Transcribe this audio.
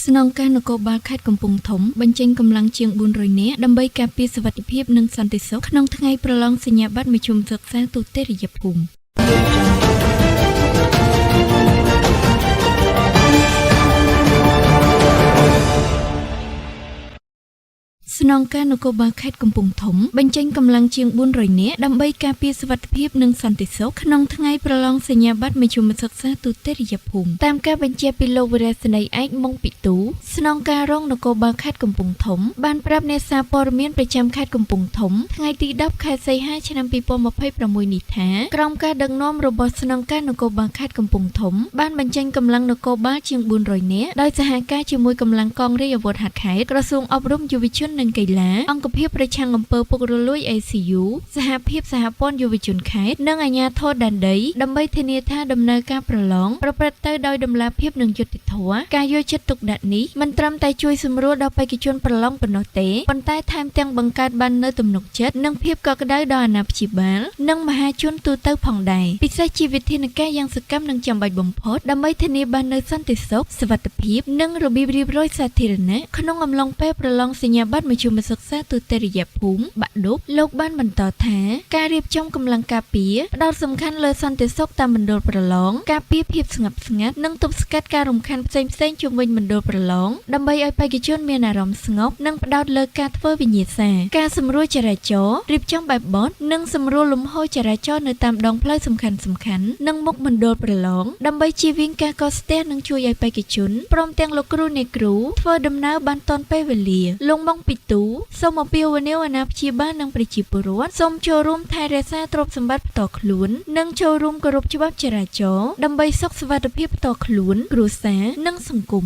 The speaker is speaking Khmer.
ស្នងការនគរបាលខេត្តកំពង់ធំបញ្ចេញកម្លាំងជាង400នាក់ដើម្បីការពារសុវត្ថិភាពនិងសន្តិសុខក្នុងថ្ងៃប្រឡងសញ្ញាបត្រមធ្យមសិក្សាទូទៅរាជភូមិស្នងការនគរបាលខេត្តកំពង់ធំបញ្ចេញកម្លាំងជាង400នាក់ដើម្បីការពារសុវត្ថិភាពនិងសន្តិសុខក្នុងថ្ងៃប្រឡងសញ្ញាបត្រមធ្យមសិក្សាទូទៅរាជភូមិតាមការបញ្ជាពីលោកវរៈសេនីយ៍ឯកមុងពិទូស្នងការរងនគរបាលខេត្តកំពង់ធំបានប្រាប់អ្នកសារព័ត៌មានប្រចាំខេត្តកំពង់ធំថ្ងៃទី10ខែសីហាឆ្នាំ2026នេះថាក្រោមការដឹកនាំរបស់ស្នងការនគរបាលខេត្តកំពង់ធំបានបញ្ចេញកម្លាំងនគរបាលជាង400នាក់ដោយសហការជាមួយកម្លាំងកងរាជអាវុធហត្ថខេត្តក្រសួងអប់រំយុវជននិងកីឡាអង្គភាពប្រឆាំងអំពើពុករលួយ ACU សហភាពសហព័ន្ធយុវជនខេត្តនិងអាជ្ញាធរដែនដីដើម្បីធានាថាដំណើរការប្រឡងប្រព្រឹត្តទៅដោយតម្លាភាពនិងយុត្តិធម៌ការយកចិត្តទុកដាក់នេះមិនត្រឹមតែជួយសម្រួលដល់បេក្ខជនប្រឡងប៉ុណ្ណោះទេប៉ុន្តែថែមទាំងបង្កើតបាននូវទំនុកចិត្តនិងភាពកក់ក្ដៅដល់អាណាព្យាបាលនិងមហាជនទូទៅផងដែរពិសេសជាវិធានការយ៉ាងសកម្មនិងចាំបាច់បំផុតដើម្បីធានាបាននូវសន្តិសុខសុវត្ថិភាពនិងរបៀបរៀបរយសាធារណៈក្នុងអំឡុងពេលប្រឡងសញ្ញាបត្រមធ្យមសិក្សាទូទៅរាជភូមិបាក់ឌុបលោកបានបន្តថាការរៀបចំកម្លាំងការពារផ្ដោតសំខាន់លើសន្តិសុខតាមមណ្ឌលប្រឡងការពារភាពស្ងប់ស្ងាត់និងទប់ស្កាត់ការរំខានផ្សេងៗជុំវិញមណ្ឌលប្រឡងដើម្បីឲ្យបេក្ខជនមានអារម្មណ៍ស្ងប់និងផ្ដោតលើការធ្វើវិញ្ញាសាការសម្រួលចរាចរណ៍រៀបចំបែបបទនិងសម្រួលលំហូរចរាចរណ៍នៅតាមដងផ្លូវសំខាន់ៗនិងមុខមណ្ឌលប្រឡងដើម្បីជៀសវាងការកកស្ទះនិងជួយឲ្យបេក្ខជនព្រមទាំងលោកគ្រូអ្នកគ្រូធ្វើដំណើរបានទាន់ពេលវេលាលោកមុងពិទូសូមអំពាវនាវអាណាព្យាបាលនិងប្រជាពលរដ្ឋសូមចូលរួមថែរក្សាទ្រព្យសម្បត្តិផ្ទាល់ខ្លួននិងចូលរួមគោរពច្បាប់ចរាចរណ៍ដើម្បីសុខសុវត្ថិភាពផ្ទាល់ខ្លួនគ្រួសារនិងសង្គម